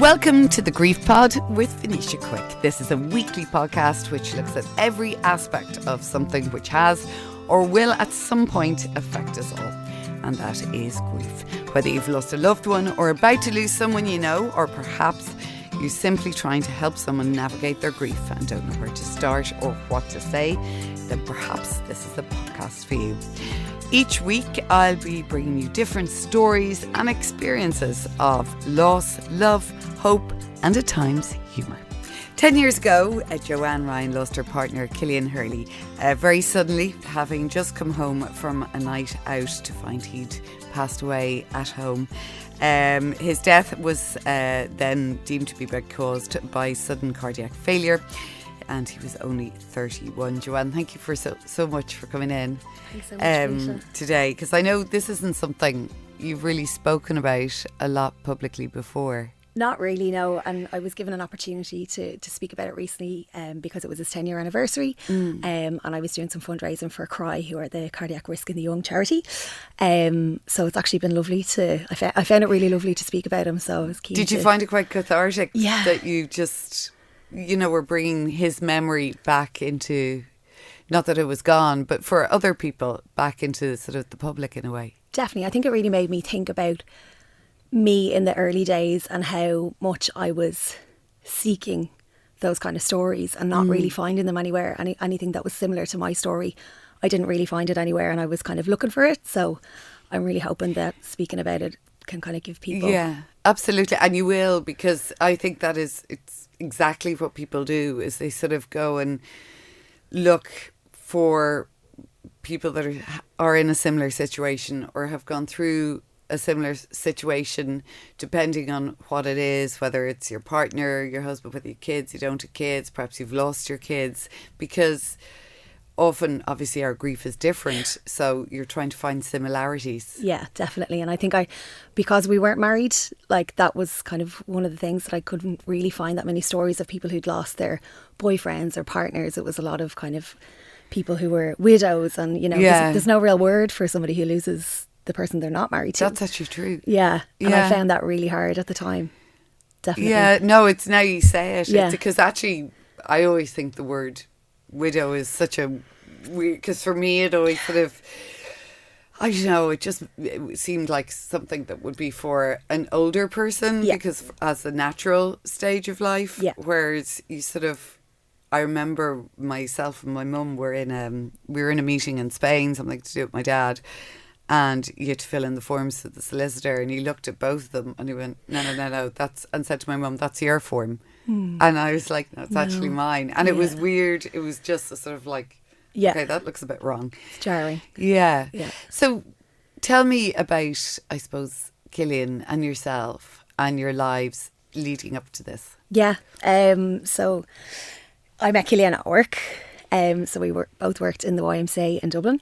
Welcome to the Grief Pod with Venetia Quick. This is a weekly podcast which looks at every aspect of something which has or will at some point affect us all. And that is grief. Whether you've lost a loved one or about to lose someone you know, or perhaps you're simply trying to help someone navigate their grief and don't know where to start or what to say, then perhaps this is the podcast for you. Each week I'll be bringing you different stories and experiences of loss, love, hope and at times humour. 10 years ago, Joanne Ryan lost her partner Killian very suddenly, having just come home from a night out to find he'd passed away at home. His death was then deemed to be caused by sudden cardiac failure, and he was only 31. Joanne, thank you for so much for coming in. Thanks so much, today, because I know this isn't something you've really spoken about a lot publicly before. Not really, no. And I was given an opportunity to speak about it recently because it was his 10-year anniversary. And I was doing some fundraising for CRY, who are the Cardiac Risk in the Young charity. So it's actually been lovely I found it really lovely to speak about him. So I was keen. Did you find it quite cathartic? Yeah. That you just, were bringing his memory back into, not that it was gone, but for other people back into sort of the public in a way? Definitely. I think it really made me think about me in the early days and how much I was seeking those kind of stories and not really finding them anywhere. Anything that was similar to my story, I didn't really find it anywhere, and I was kind of looking for it. So I'm really hoping that speaking about it can kind of give people... Yeah, absolutely. And you will, because I think it's exactly what people do, is they sort of go and look for people that are in a similar situation or have gone through a similar situation, depending on what it is, whether it's your partner, your husband, whether you have kids, you don't have kids, perhaps you've lost your kids, because often obviously our grief is different, so you're trying to find similarities. Yeah, definitely. And I think because we weren't married, like that was kind of one of the things that I couldn't really find that many stories of people who'd lost their boyfriends or partners. It was a lot of kind of people who were widows, and there's no real word for somebody who loses the person they're not married to. That's actually true. Yeah. And I found that really hard at the time. Definitely. Yeah, no, it's now you say it. Yeah. Because actually, I always think the word widow is such a weird, because for me it always sort of, I don't know, it seemed like something that would be for an older person, because as a natural stage of life, whereas you sort of, I remember myself and my mum were in a meeting in Spain, something to do with my dad, and you had to fill in the forms to the solicitor, and he looked at both of them and he went, no, and said to my mum, that's your form. And I was like, no, it's actually mine. And it was weird. It was just a sort of like, okay, that looks a bit wrong. It's jarring. Yeah. So tell me about, I suppose, Killian and yourself and your lives leading up to this. Yeah. So I met Killian at work. So we both worked in the YMCA in Dublin.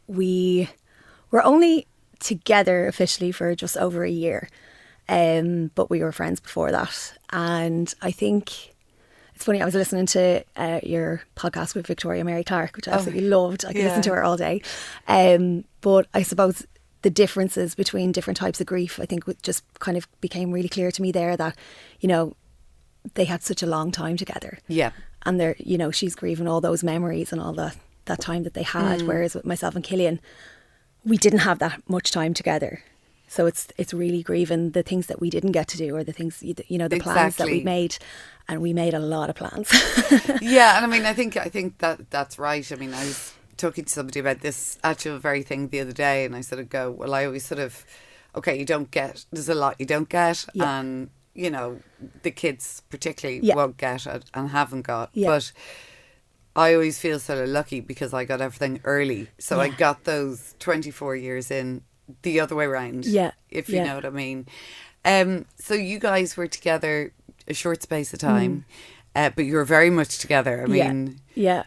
We were only together officially for just over a year, but we were friends before that. And I think it's funny, I was listening to your podcast with Victoria Mary Clark, which I absolutely loved. I could listen to her all day. But I suppose the differences between different types of grief, I think just kind of became really clear to me there that, they had such a long time together. Yeah. And they're, she's grieving all those memories and all that time that they had, whereas with myself and Killian, we didn't have that much time together. So it's really grieving the things that we didn't get to do, or the things, the plans that we made, and we made a lot of plans. Yeah, and I mean, I think that's right. I mean, I was talking to somebody about this actual very thing the other day, and I sort of go, well, I always sort of, okay, there's a lot you don't get, and the kids particularly won't get it and haven't got, but I always feel sort of lucky because I got everything early. So I got those 24 years in the other way around, if you know what I mean. So you guys were together a short space of time, but you were very much together. I mean... Yeah.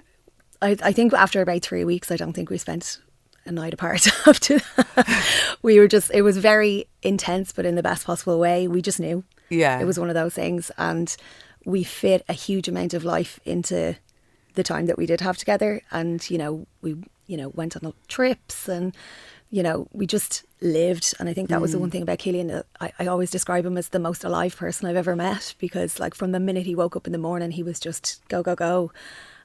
I think after about 3 weeks, I don't think we spent a night apart after that. It was very intense, but in the best possible way. We just knew. Yeah. It was one of those things. And we fit a huge amount of life into the time that we did have together, and we went on trips and you know, we just lived. And I think that was the one thing about Killian. That I always describe him as the most alive person I've ever met, because like from the minute he woke up in the morning, he was just go, go, go,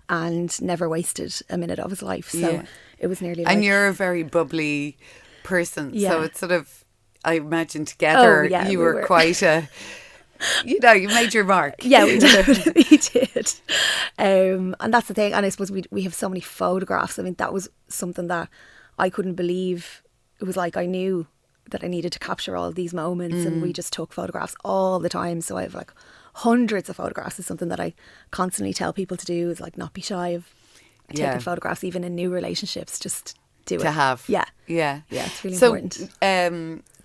and never wasted a minute of his life. So it was nearly like... And you're a very bubbly person. Yeah. So it's sort of, I imagine together you were quite a... You know, you made your mark. Yeah, we did. We did. And that's the thing. And I suppose we have so many photographs. I mean, that was something that I couldn't believe. It was like I knew that I needed to capture all of these moments, and we just took photographs all the time. So I have like hundreds of photographs. Is something that I constantly tell people to do, is like not be shy of taking photographs, even in new relationships. Just do it. To have. Yeah. Yeah. Yeah, it's really important.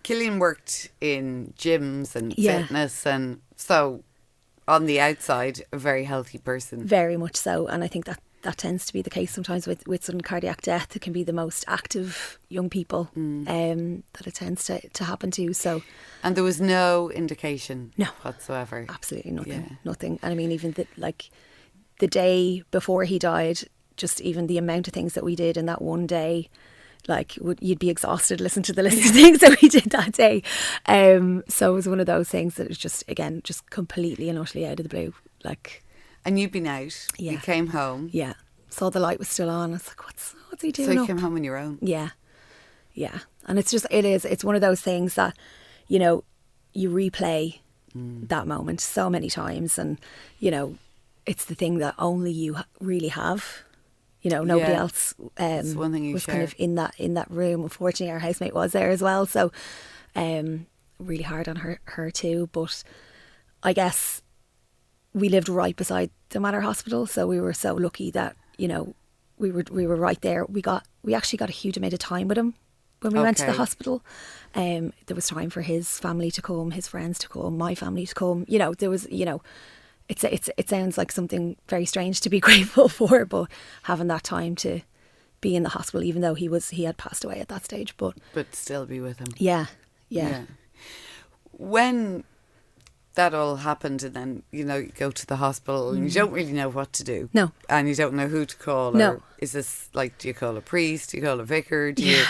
Killian worked in gyms and fitness, and so on the outside, a very healthy person. Very much so. And I think that tends to be the case sometimes with sudden cardiac death. It can be the most active young people that it tends to happen to. So, and there was no indication whatsoever. Absolutely nothing. Yeah. Nothing. And I mean, even the day before he died, just even the amount of things that we did in that one day, like you'd be exhausted listening to the list of things that we did that day. So it was one of those things that was just, again, just completely and utterly out of the blue. Like, and you'd been out. Yeah. You came home. Yeah. Saw the light was still on. I was like, what's he doing? So you up? came home on your own. Yeah. Yeah. And it's one of those things that, you know, you replay that moment so many times, and, you know, it's the thing that only you really have. You know, nobody else it's one thing you was share. kind of in that room. Unfortunately, our housemate was there as well, so really hard on her too. But I guess we lived right beside the Manor Hospital, so we were so lucky that, you know, we were right there. We actually got a huge amount of time with him when we went to the hospital. There was time for his family to come, his friends to come, my family to come. You know, there was, you know. It sounds like something very strange to be grateful for, but having that time to be in the hospital, even though he had passed away at that stage, but still be with him. Yeah. When that all happened, and then, you know, you go to the hospital and you don't really know what to do. No. And you don't know who to call. No. Or is this like, do you call a priest? Do you call a vicar? Do you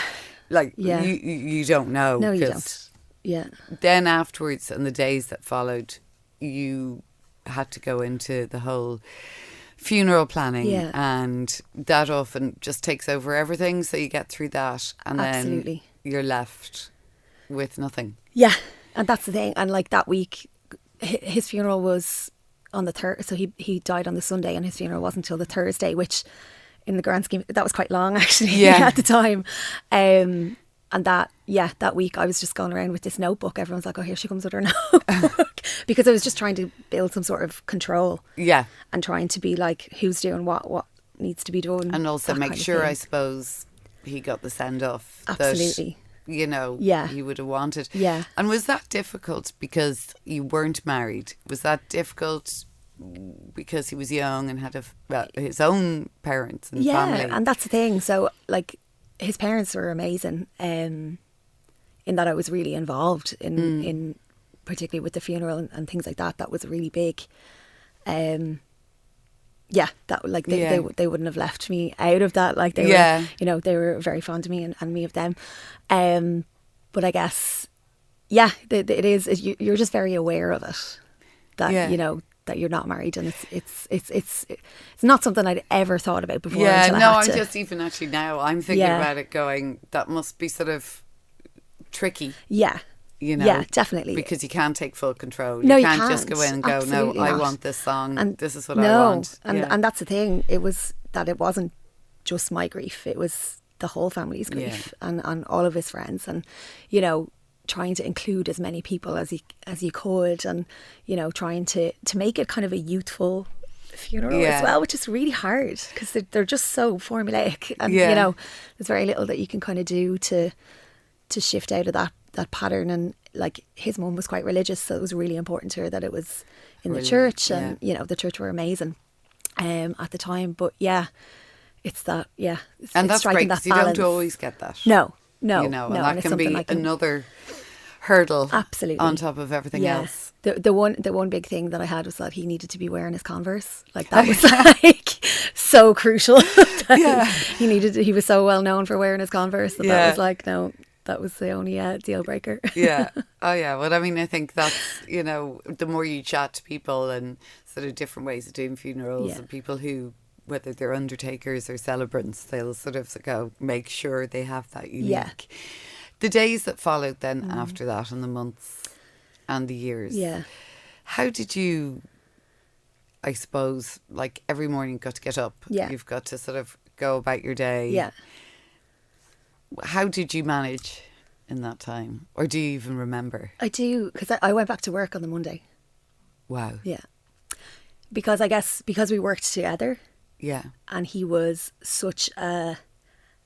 you don't know. No, you don't. Yeah. Then afterwards, and the days that followed, you had to go into the whole funeral planning, and that often just takes over everything, so you get through that, and then you're left with nothing. Yeah. And that's the thing. And like that week, his funeral was on the third, so he died on the Sunday, and his funeral wasn't until the Thursday, which in the grand scheme, that was quite long actually at the time. And that week I was just going around with this notebook. Everyone's like, oh, here she comes with her notebook. Because I was just trying to build some sort of control. Yeah. And trying to be like, who's doing what needs to be done. And also make sure, I suppose, he got the send off. Absolutely. That, you know, he would have wanted. Yeah. And was that difficult because you weren't married? Was that difficult because he was young and had his own parents and family? Yeah, and that's the thing. So, like, his parents were amazing in that I was really involved in particularly with the funeral and things like that. That was really big. That like they wouldn't have left me out of that. Like they were, you know, they were very fond of me and me of them. But I guess, it is. You're just very aware of it. That you know that you're not married, and it's not something I'd ever thought about before. I'm just even actually now I'm thinking about it, going, that must be sort of tricky. You know, definitely, because you can't take full control. No, you can't just go in and go, absolutely no, I not. want this song, and this is what I want. And that's the thing. It was that it wasn't just my grief; it was the whole family's grief, and all of his friends, and you know, trying to include as many people as you could, and you know, trying to make it kind of a youthful funeral as well, which is really hard because they're just so formulaic, and you know, there's very little that you can kind of do to shift out of that pattern. And like his mum was quite religious, so it was really important to her that it was in the church, and you know, the church were amazing at the time. But it's that and that's great because you don't always get that. No, you know, and that can be like another hurdle Absolutely. on top of everything else. The one big thing that I had was that he needed to be wearing his Converse. Like that was like so crucial. He was so well known for wearing his Converse that was like, no, that was the only deal breaker. Yeah. Oh yeah. Well, I mean, I think that's, you know, the more you chat to people and sort of different ways of doing funerals and people who, whether they're undertakers or celebrants, they'll sort of go make sure they have that unique. Yeah. The days that followed then after that, and the months and the years. Yeah. How did you, I suppose, like every morning you've got to get up. Yeah. You've got to sort of go about your day. Yeah. How did you manage in that time? Or do you even remember? I do, because I went back to work on the Monday. Wow. Yeah. Because I guess because we worked together. Yeah. And he was such a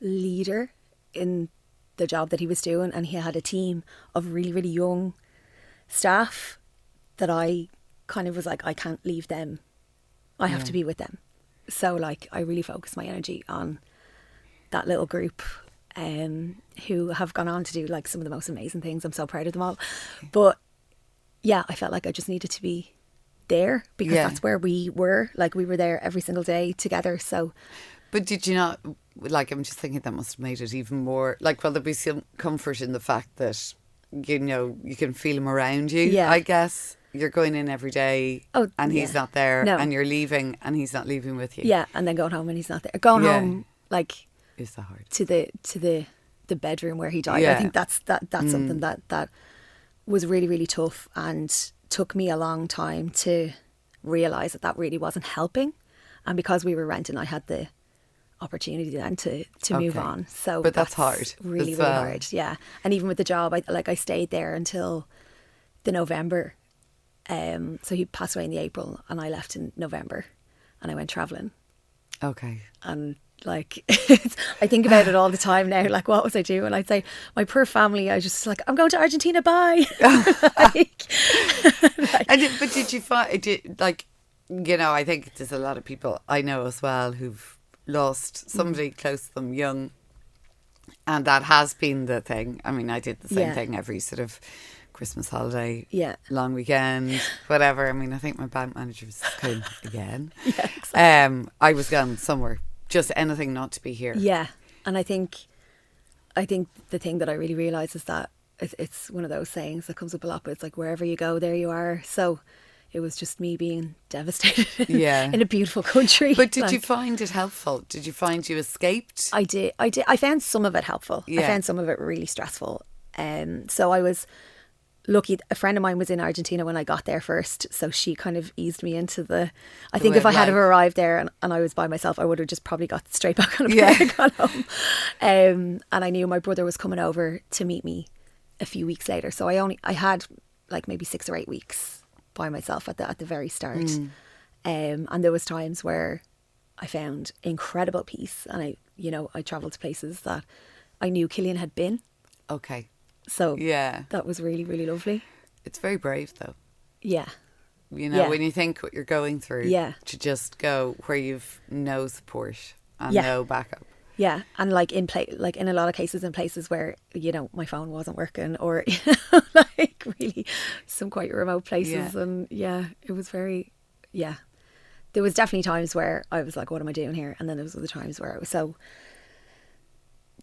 leader in the job that he was doing, and he had a team of really, really young staff that I kind of was like, I can't leave them. I have to be with them. So like I really focused my energy on that little group who have gone on to do like some of the most amazing things. I'm so proud of them all. But yeah, I felt like I just needed to be there because that's where we were. Like we were there every single day together. So but did you not, like, I'm just thinking that must have made it even more, like, well, there'd be some comfort in the fact that, you know, you can feel him around you, I guess. You're going in every day and he's not there, and you're leaving and he's not leaving with you. Yeah, and then going home and he's not there. Going home, like, is that hard? To the bedroom where he died. I think that's something that was really, really tough and took me a long time to realise that really wasn't helping. And because we were renting, I had the opportunity then to move on. So but that's hard. Really, really hard. Yeah. And even with the job, I stayed there until the November. So he passed away in the April and I left in November and I went travelling. Okay. And like I think about it all the time now, like what was I doing? I'd say my poor family, I was just like, I'm going to Argentina, bye. But did you find, like, you know, I think there's a lot of people I know as well who've lost somebody close to them young, and that has been the thing. I mean, I did the same thing every sort of Christmas holiday, long weekend, whatever. I mean, I think my bank manager was going again. Exactly. I was gone somewhere, just anything not to be here. Yeah, and I think the thing that I really realise is that it's one of those sayings that comes up a lot, but it's like wherever you go, there you are. So it was just me being devastated in a beautiful country. But did you find it helpful? Did you find you escaped? I did. I found some of it helpful. I found some of it really stressful. So I was lucky. A friend of mine was in Argentina when I got there first. So she kind of eased me into I think if I had arrived there and I was by myself, I would have just probably got straight back on a plane and gone home. And I knew my brother was coming over to meet me a few weeks later. So I had like maybe 6 or 8 weeks by myself at the very start. And there was times where I found incredible peace, and I travelled to places that I knew Killian had been. Okay. So that was really, really lovely. It's very brave though. Yeah. You know, when you think what you're going through, to just go where you've no support and no backup. Yeah, and like in a lot of cases, in places where, you know, my phone wasn't working, or like really some quite remote places, and it was very there was definitely times where I was like, what am I doing here? And then there was other times where I was so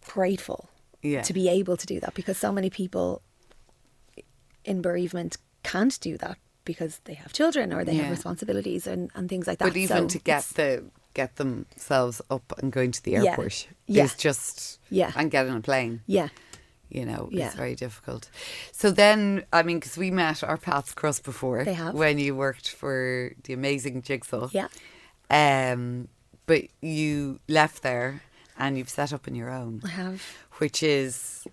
grateful to be able to do that, because so many people in bereavement can't do that because they have children or they have responsibilities and things like that. But even to get themselves up and going to the airport is just and get on a plane. You know, it's very difficult. So then, I mean, because we met, our paths crossed before. They have. When you worked for the amazing Jigsaw. But you left there and you've set up on your own. I have. Which is,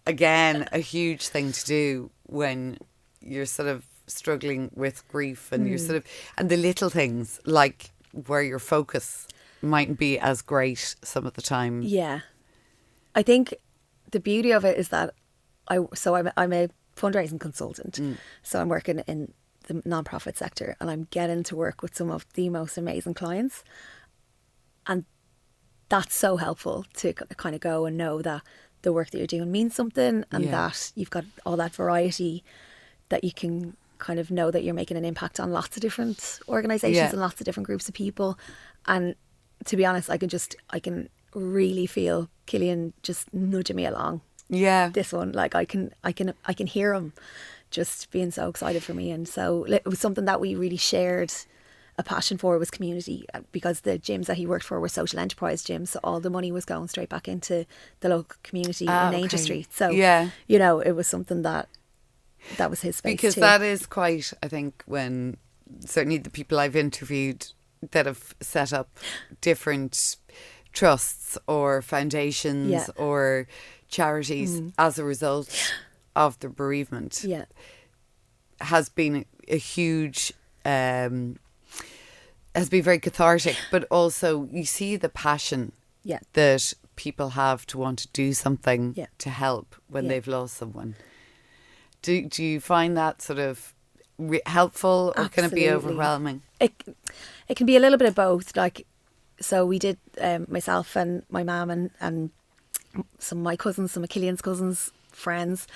again, a huge thing to do when you're sort of struggling with grief and you're sort of, and the little things like where your focus mightn't be as great some of the time. Yeah. I think the beauty of it is that I'm a fundraising consultant. So I'm working in the non-profit sector and I'm getting to work with some of the most amazing clients. And that's so helpful to kind of go and know that the work that you're doing means something, and Yeah. that you've got all that variety, that you can kind of know that you're making an impact on lots of different organisations Yeah. and lots of different groups of people. And to be honest, I can really feel Killian just nudging me along Yeah. this one. Like I can hear him just being so excited for me. And so it was something that we really shared a passion for, was community, because the gyms that he worked for were social enterprise gyms, so all the money was going straight back into the local community in Angel Street. So Yeah. you know, it was something that was his space Because too. that is quite, I think, when certainly the people I've interviewed that have set up different trusts or foundations Yeah. or charities as a result of the bereavement Yeah. has been a huge, has been very cathartic, but also you see the passion Yeah. that people have to want to do something Yeah. to help when Yeah. they've lost someone. Do you find that sort of helpful, or can it be Absolutely. overwhelming? It can be a little bit of both. Like, so we did, myself and my mum and some of my cousins, some of Killian's cousins, friends,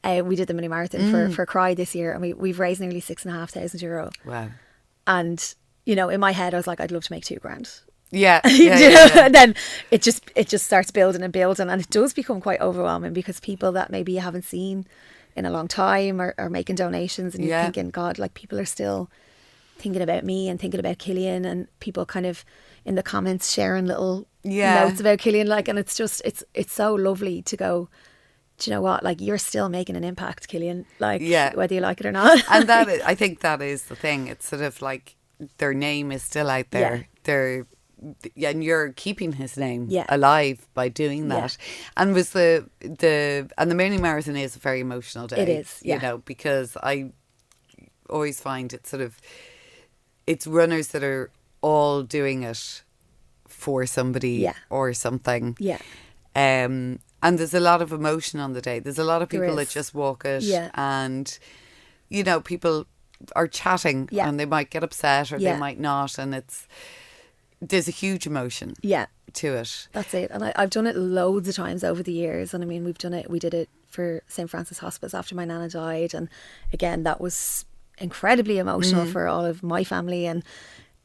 we did the mini marathon for Cry this year, and we've raised nearly €6,500. Wow. And you know, in my head, I was like, I'd love to make $2,000. Yeah. You Yeah, know? yeah, yeah. And then it just starts building and building, and it does become quite overwhelming, because people that maybe you haven't seen in a long time are making donations, and you're Yeah. thinking, God, like, people are still thinking about me and thinking about Killian, and people kind of in the comments sharing little Yeah. notes about Killian, like, and it's just it's so lovely to go, do you know what, like, you're still making an impact, Killian, like, Yeah. whether you like it or not. And that is, I think that is the thing. It's sort of like their name is still out there. Yeah, and you're keeping his name Yeah. alive by doing Yeah. that. And was the mini marathon is a very emotional day. It is, yeah. You know, because I always find it sort of, it's runners that are all doing it for somebody Yeah. or something. Yeah. And there's a lot of emotion on the day. There's a lot of There people that is. just walk it, Yeah. and you know, people are chatting, Yeah. and they might get upset or Yeah. they might not, and there's a huge emotion Yeah. to it. That's it. And I've done it loads of times over the years. And I mean, we did it for St. Francis Hospice after my nana died. And again, that was incredibly emotional for all of my family. And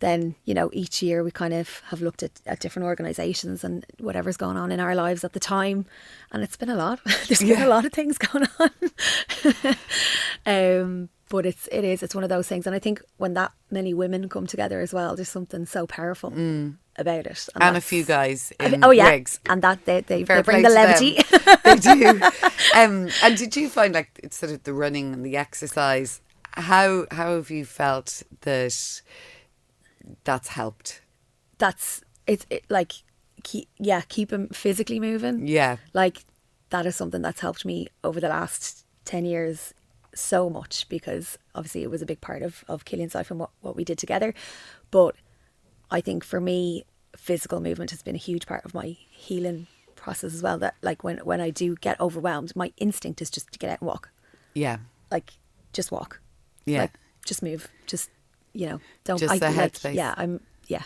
then, you know, each year we kind of have looked at different organisations and whatever's going on in our lives at the time. And it's been a lot. There's been a lot of things going on. But it's one of those things. And I think when that many women come together as well, there's something so powerful about it. And a that's- few guys in Oh yeah, wigs. and that they Fair bring play the to levity. them. They do. And did you find, like, it's sort of the running and the exercise, how have you felt that that's helped? That's like keep them physically moving. Yeah. Like, that is something that's helped me over the last 10 years so much, because obviously it was a big part of Killian's life and what we did together. But I think for me, physical movement has been a huge part of my healing process as well. That, like, when I do get overwhelmed, my instinct is just to get out and walk. Yeah. Like, just walk. Yeah. Like, just move. Just, you know, don't. Just the like, headspace. Yeah,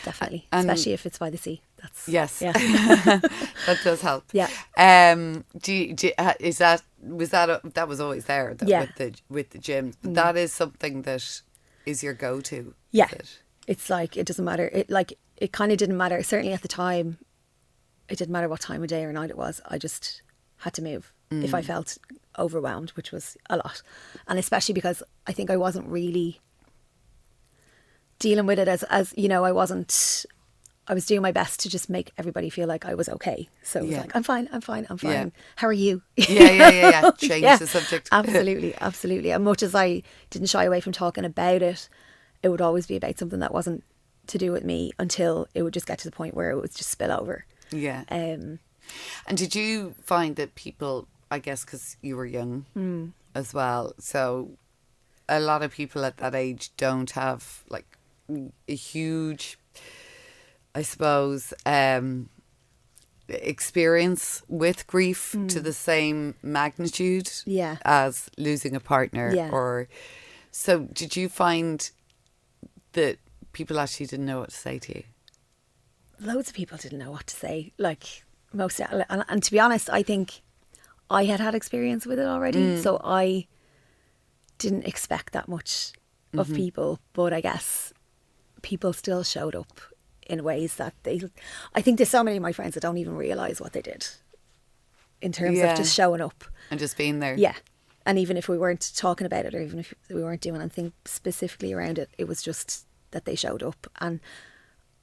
definitely. And- Especially if it's by the sea. That's Yes. Yeah. That does help. Yeah. That was always there Yeah. with the gyms, but that is something that is your go-to. Yeah. is it? It's like, it doesn't matter. It kind of didn't matter. Certainly at the time, it didn't matter what time of day or night it was. I just had to move if I felt overwhelmed, which was a lot. And especially because I think I wasn't really dealing with it as you know, I was doing my best to just make everybody feel like I was okay. So it was Yeah. like, I'm fine. Yeah. How are you? Yeah. Change the subject. Absolutely. And much as I didn't shy away from talking about it, it would always be about something that wasn't to do with me, until it would just get to the point where it would just spill over. Yeah. Um, And did you find that people, I guess because you were young as well, so a lot of people at that age don't have, like, a huge, I suppose, experience with grief to the same magnitude Yeah. as losing a partner. Yeah. Or so did you find that people actually didn't know what to say to you? Loads of people didn't know what to say. Like, most, and to be honest, I think I had experience with it already, so I didn't expect that much of people, but I guess people still showed up in ways that I think there's so many of my friends that don't even realise what they did in terms of just showing up. And just being there. Yeah. And even if we weren't talking about it, or even if we weren't doing anything specifically around it, it was just that they showed up. And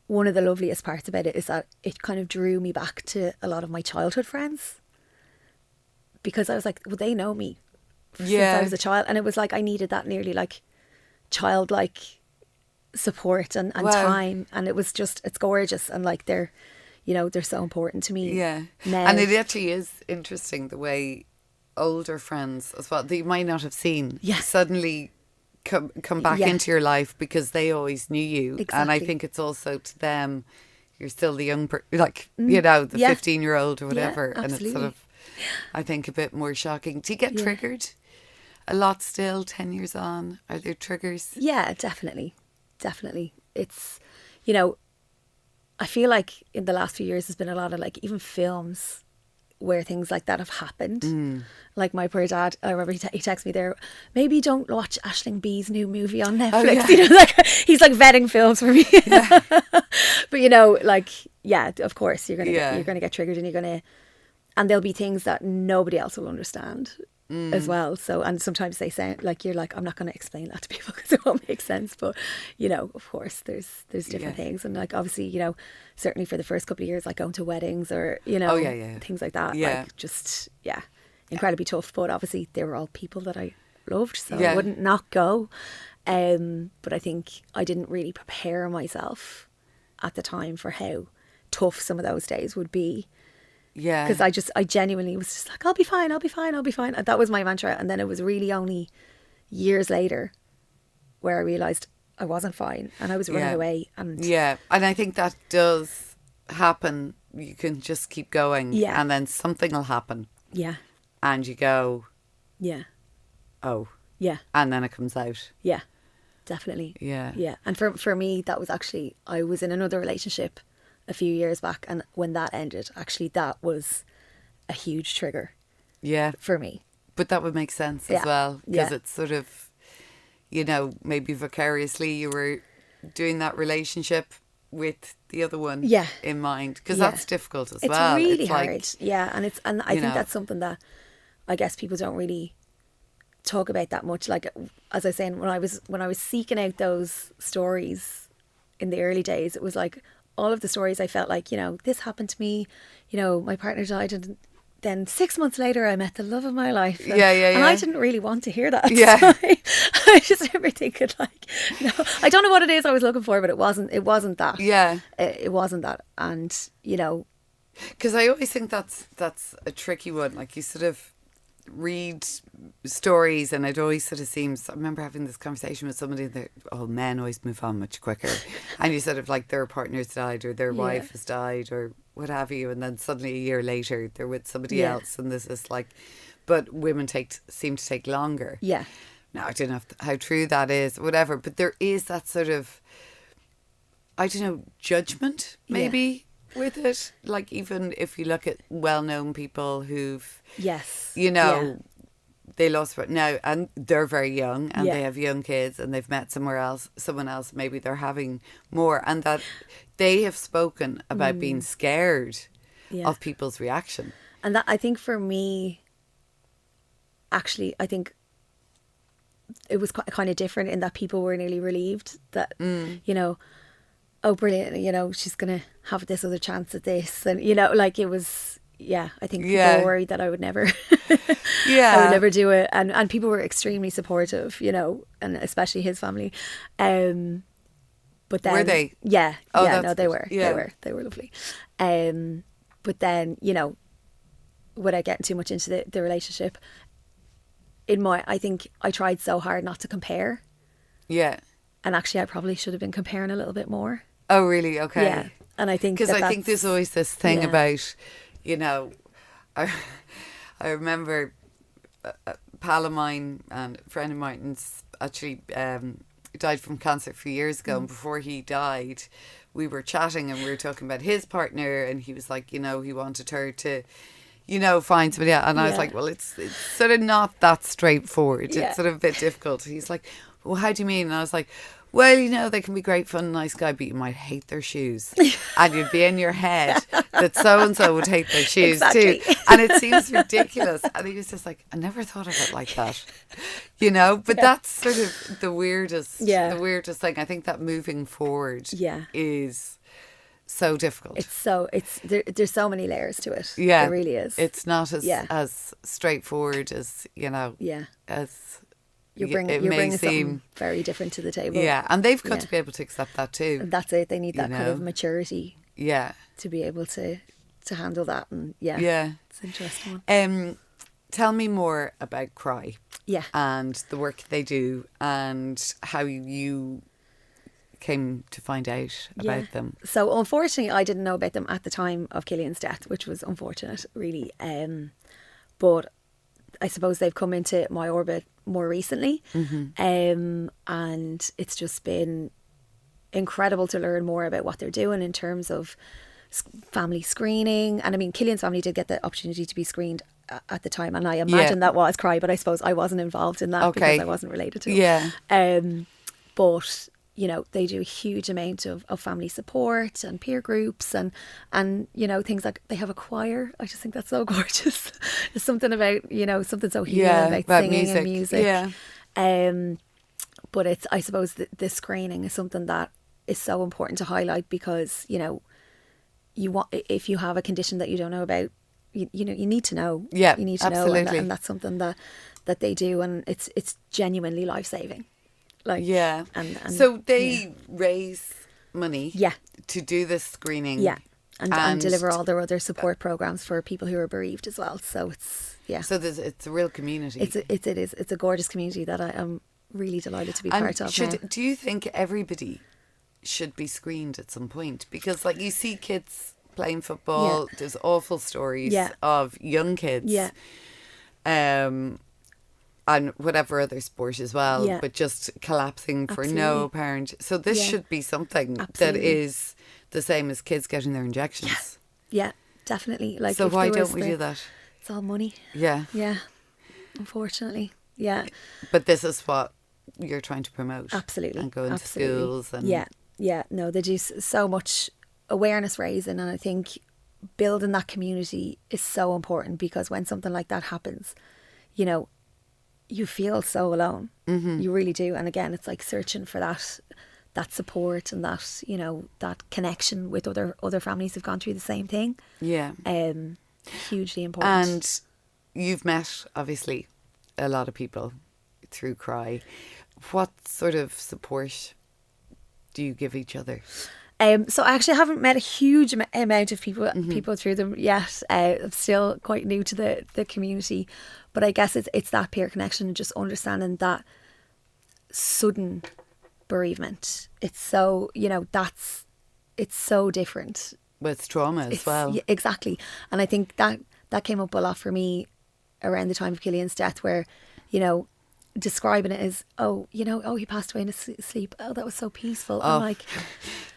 one of the loveliest parts about it is that it kind of drew me back to a lot of my childhood friends, because I was like, well, they know me since I was a child. And it was like I needed that nearly like childlike support and time. And it was just, it's gorgeous. And like they're so important to me. Yeah. Now. And it actually is interesting the way older friends as well, that you might not have seen, suddenly come back into your life because they always knew you. Exactly. And I think it's also to them, you're still the young the 15-year-old or whatever. Yeah, and it's sort of, I think, a bit more shocking. Do you get triggered a lot still 10 years on? Are there triggers? Yeah, definitely. It's, I feel like in the last few years there's been a lot of like even films where things like that have happened. Like my poor dad, I remember he texted me there, maybe don't watch Aisling B's new movie on Netflix. He's like vetting films for me. But of course you're gonna get triggered, and there'll be things that nobody else will understand as well. So, and sometimes they sound like you're like, I'm not going to explain that to people because it won't make sense. But of course, there's different things, and like obviously, certainly for the first couple of years, like going to weddings or things like that, like just incredibly tough. But obviously, they were all people that I loved, so I wouldn't not go. But I think I didn't really prepare myself at the time for how tough some of those days would be. Yeah. Because I genuinely was just like, I'll be fine. And that was my mantra. And then it was really only years later where I realised I wasn't fine and I was running away. And I think that does happen. You can just keep going. Yeah. And then something will happen. Yeah. And you go, yeah. Oh. Yeah. And then it comes out. Yeah. Definitely. Yeah. Yeah. And for me, that was actually, I was in another relationship a few years back, and when that ended, actually that was a huge trigger for me. But that would make sense as well, because it's sort of, maybe vicariously you were doing that relationship with the other one in mind, because that's difficult as well. It's really hard. And I think that's something that I guess people don't really talk about that much. Like, as I was saying, when I was seeking out those stories in the early days, it was like all of the stories I felt like, this happened to me, my partner died, and then 6 months later I met the love of my life. And, and I didn't really want to hear that. Yeah. I just remember thinking like, I don't know what it is I was looking for, but it wasn't that. Yeah. It wasn't that. And, because I always think that's a tricky one. Like, you sort of read stories and it always sort of seems, I remember having this conversation with somebody that men always move on much quicker, and you sort of like their partner's died or their wife has died or what have you, and then suddenly a year later they're with somebody else, and this is like, but women seem to take longer. Now I don't know how true that is, whatever, but there is that sort of, I don't know, judgment maybe with it. Like, even if you look at well-known people who've they lost now, and they're very young, and they have young kids, and they've met someone else, maybe they're having more, and that they have spoken about being scared of people's reaction. And that, I think for me, actually, I think it was kind of different in that people were nearly relieved that oh brilliant, she's gonna have this other chance at this, and like it was. I think people were worried that I would never I would never do it, and people were extremely supportive, and especially his family, but then were they? They were lovely, but then without getting too much into the relationship, I think I tried so hard not to compare, and actually I probably should have been comparing a little bit more. Oh really? Okay. And I think because I think there's always this thing about I remember a pal of mine and a friend of mine's actually died from cancer a few years ago, and before he died, we were chatting and we were talking about his partner, and he was like, he wanted her to, find somebody else. And I was like, well, it's sort of not that straightforward. Yeah. It's sort of a bit difficult. He's like, well, how do you mean? And I was like, well, they can be great fun, nice guy, but you might hate their shoes. And you'd be in your head that so-and-so would hate their shoes too. And it seems ridiculous. And he was just like, I never thought of it like that. But that's sort of the weirdest thing. I think that moving forward is so difficult. There's so many layers to it. Yeah. There really is. It's not as straightforward as, as... You're bringing something very different to the table. Yeah, and they've got to be able to accept that too. And that's it. They need that kind of maturity. Yeah. To be able to handle that. And yeah. It's an interesting one. Tell me more about Cry. Yeah. And the work they do and how you came to find out about them. So unfortunately, I didn't know about them at the time of Killian's death, which was unfortunate, really. But I suppose they've come into my orbit more recently. And it's just been incredible to learn more about what they're doing in terms of family screening. And I mean, Killian's family did get the opportunity to be screened at the time, and I imagine that was Cry, but I suppose I wasn't involved in that because I wasn't related to it. But they do a huge amount of family support and peer groups and things like they have a choir. I just think that's so gorgeous. There's something about, something so healing about singing and music. Yeah. But I suppose the screening is something that is so important to highlight because, if you have a condition that you don't know about, you need to know. Yeah, you need to absolutely. know. And that's something that they do, and it's genuinely life-saving. And so they raise money to do this screening. Yeah. And deliver all their other support programs for people who are bereaved as well. So it's So it's a real community. It is. It's a gorgeous community that I am really delighted to be part of. Do you think everybody should be screened at some point? Because you see kids playing football, there's awful stories of young kids. Yeah. And whatever other sport as well, but just collapsing for no apparent. So this should be something that is the same as kids getting their injections. Yeah, definitely. So why don't we do that? It's all money. Yeah. Yeah, unfortunately. Yeah. But this is what you're trying to promote. Absolutely. And go into schools. And Yeah. No, they do so much awareness raising, and I think building that community is so important because when something like that happens, you feel so alone. You really do. And again, it's like searching for that support and that, that connection with other families who've gone through the same thing. Yeah. Hugely important. And you've met, obviously, a lot of people through Cry. What sort of support do you give each other? So I actually haven't met a huge amount of people through them yet. I'm still quite new to the community, but I guess it's that peer connection and just understanding that sudden bereavement. It's so it's so different. Well, it's trauma as well. Yeah, exactly, and I think that came up a lot for me around the time of Killian's death, where describing it as he passed away in his sleep. Oh, that was so peaceful. I'm like,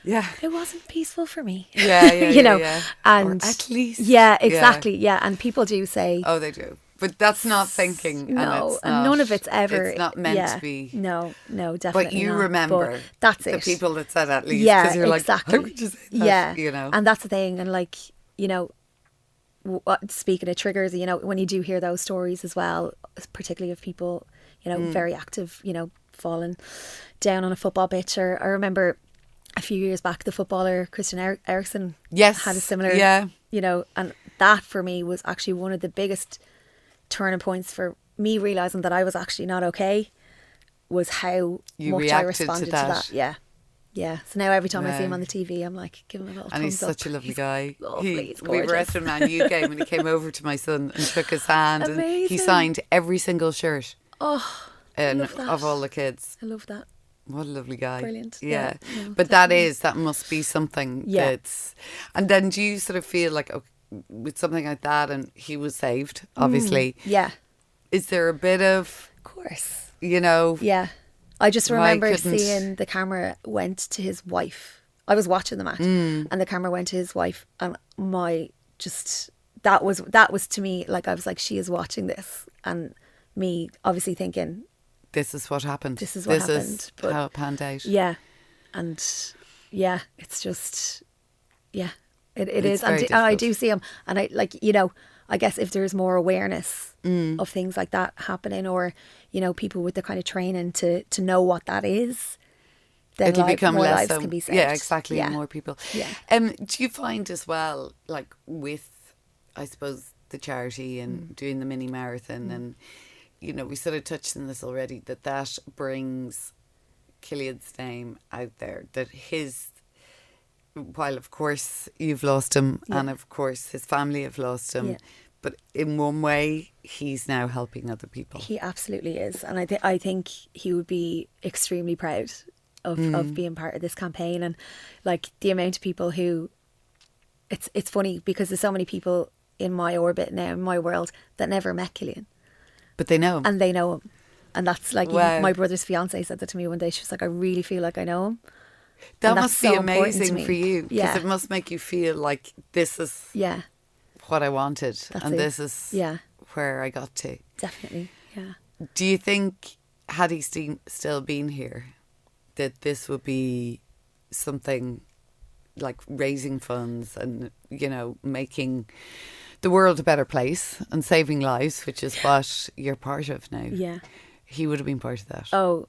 it wasn't peaceful for me. Yeah. And or at least, exactly. Yeah, and people do say, oh, they do, but that's not thinking. No, and none of it's ever. It's not meant to be. No, definitely. But you not. remember, but that's the it. people that said at least. Yeah, you're exactly. Like, how could you say that? Yeah, and that's the thing, and speaking of triggers, when you do hear those stories as well, particularly of people, very active, falling down on a football pitch. Or I remember a few years back, the footballer Christian Eriksen had a similar, and that for me was actually one of the biggest turning points for me realising that I was actually not okay, was how much I responded to that. Yeah. So now every time I see him on the TV, I'm like, give him a little thumbs up. And he's such a lovely guy. Lovely, he's we were at a Man U game and he came over to my son and shook his hand. Amazing. And he signed every single shirt. Oh, I love that. Of all the kids. I love that. What a lovely guy. Brilliant. Yeah. No, but definitely. that must be something that's... And then do you sort of feel like, with something like that, and he was saved, obviously. Yeah. Is there a bit of... Of course. Yeah. I just remember seeing the camera went to his wife I was watching the match, and the camera went to his wife, and that was to me, like, I was like, she is watching this, and me obviously thinking, this is what happened. This is what happened. But how it panned out. Yeah, and yeah, it's just it is, and I do see him, and I like, you know, I guess if there's more awareness of things like that happening, or, you know, people with the kind of training to know what that is, then it'll become more less lives can be saved. Yeah, exactly. Yeah. More people. Yeah. Do you find as well, like with, I suppose, the charity and doing the mini marathon, and, you know, we sort of touched on this already, that brings Killian's name out there, that while of course you've lost him, and of course his family have lost him, but in one way he's now helping other people. He absolutely is, and I think he would be extremely proud of being part of this campaign. And like the amount of people who, it's funny because there's so many people in my orbit now, in my world, that never met Killian, but they know him, and they know him. And that's like, wow. My brother's fiance said that to me one day. She was like, I really feel like I know him. That must be so amazing for you, because it must make you feel like this is what I wanted, this is where I got to. Definitely, yeah. Do you think, had he still been here, that this would be something like raising funds and, you know, making the world a better place and saving lives, which is what you're part of now? Yeah. He would have been part of that. Oh,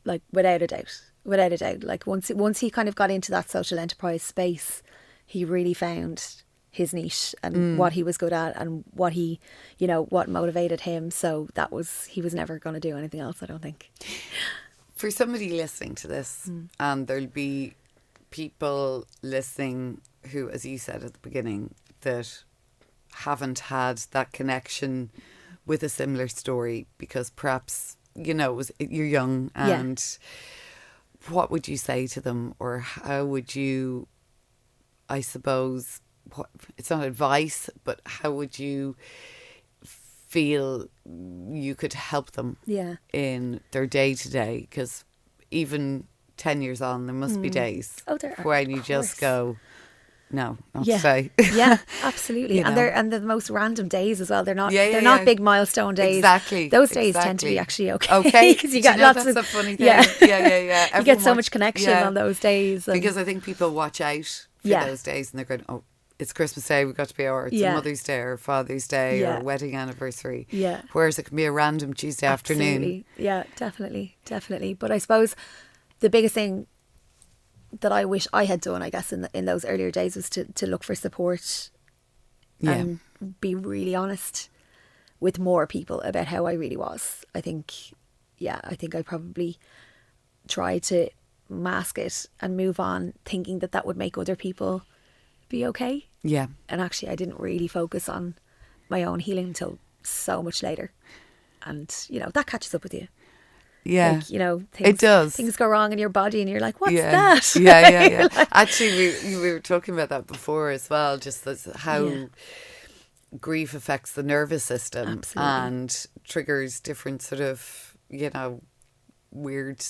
like without a doubt. Without a doubt. Like once he kind of got into that social enterprise space, he really found his niche and what he was good at, and what he, you know, what motivated him. So he was never going to do anything else, I don't think. For somebody listening to this, and there'll be people listening who, as you said at the beginning, that haven't had that connection with a similar story because perhaps, you know, you're young, and what would you say to them, or how would you, I suppose, it's not advice, but how would you feel you could help them in their day-to-day? Because even 10 years on, there must be days when you just go, no, not today. Yeah, absolutely. You know? And they're the most random days as well. They're not not big milestone days. Exactly. Those days tend to be actually okay. Okay. Because you get lots that's of, a funny thing. Yeah. You get so much connection on those days. Because I think people watch out for those days, and they're going, oh, it's Christmas Day, we've got to be, or it's a Mother's Day or Father's Day or wedding anniversary. Yeah. Whereas it can be a random Tuesday afternoon. Yeah, definitely. But I suppose the biggest thing that I wish I had done, I guess, in those earlier days, was to look for support and be really honest with more people about how I really was. I think I probably tried to mask it and move on, thinking that would make other people be okay. Yeah. And actually, I didn't really focus on my own healing until so much later. And, you know, that catches up with you. Yeah. Like, you know, it does. Things go wrong in your body and you're like, what's that? Yeah. Actually, we were talking about that before as well, just how grief affects the nervous system. Absolutely. And triggers different sort of, you know, weird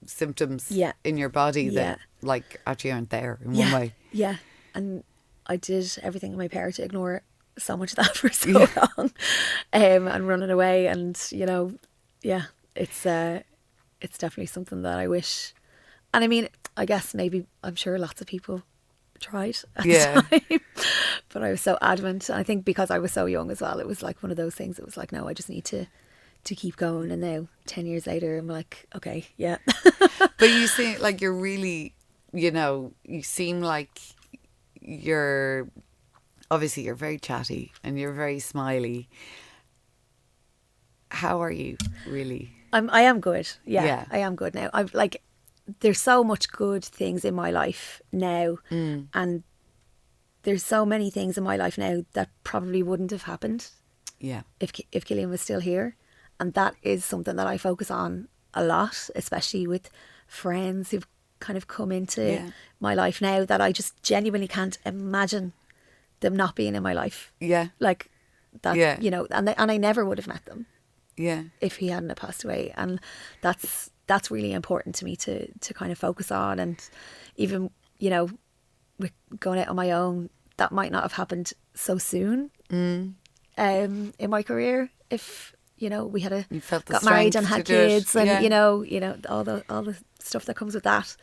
symptoms in your body that like actually aren't there in one way. Yeah. And I did everything in my power to ignore so much of that for so long, and running away, and, you know, it's definitely something that I wish. And I mean, I guess maybe, I'm sure lots of people tried at the time, but I was so adamant. And I think because I was so young as well, it was like one of those things. It was like, no, I just need to keep going. And now 10 years later, I'm like, okay, yeah. But you seem like you're really, you know, you seem like you're very chatty and you're very smiley. How are you really? I am good. Yeah, I am good now. I've like, there's so much good things in my life now, and there's so many things in my life now that probably wouldn't have happened. Yeah. If Killian was still here, and that is something that I focus on a lot, especially with friends who've kind of come into my life now that I just genuinely can't imagine them not being in my life. Yeah. Like that, you know, and I never would have met them. Yeah. If he hadn't have passed away. And that's really important to me to kind of focus on. And even you know, with going out on my own, that might not have happened so soon in my career if, you know, we had got married and had kids and, you know, all the stuff that comes with that.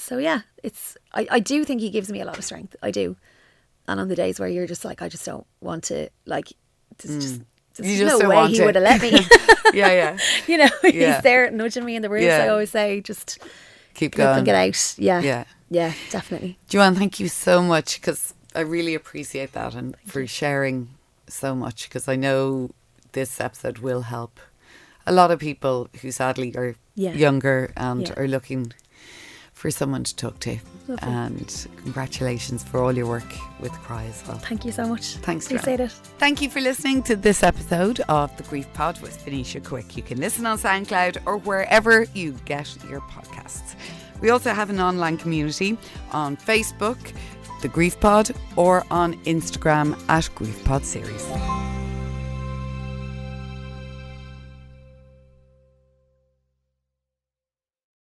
So yeah, I do think he gives me a lot of strength. I do. And on the days where you're just like, I just don't want to, like, there's no way he would have let me. Yeah. You know, he's there nudging me in the rooms. I always say, just keep get going up and get out. Yeah, definitely. Joanne, thank you so much, because I really appreciate that, and for sharing so much, because I know this episode will help a lot of people who sadly are younger and are looking for someone to talk to. Lovely. And congratulations for all your work with Cry as well. Thank you so much. Thanks, appreciate Joanne. it. Thank you for listening to this episode of The Grief Pod with Venetia Quick. You can listen on SoundCloud or wherever you get your podcasts. We also have an online community on Facebook, The Grief Pod, or on Instagram @GriefPod Series.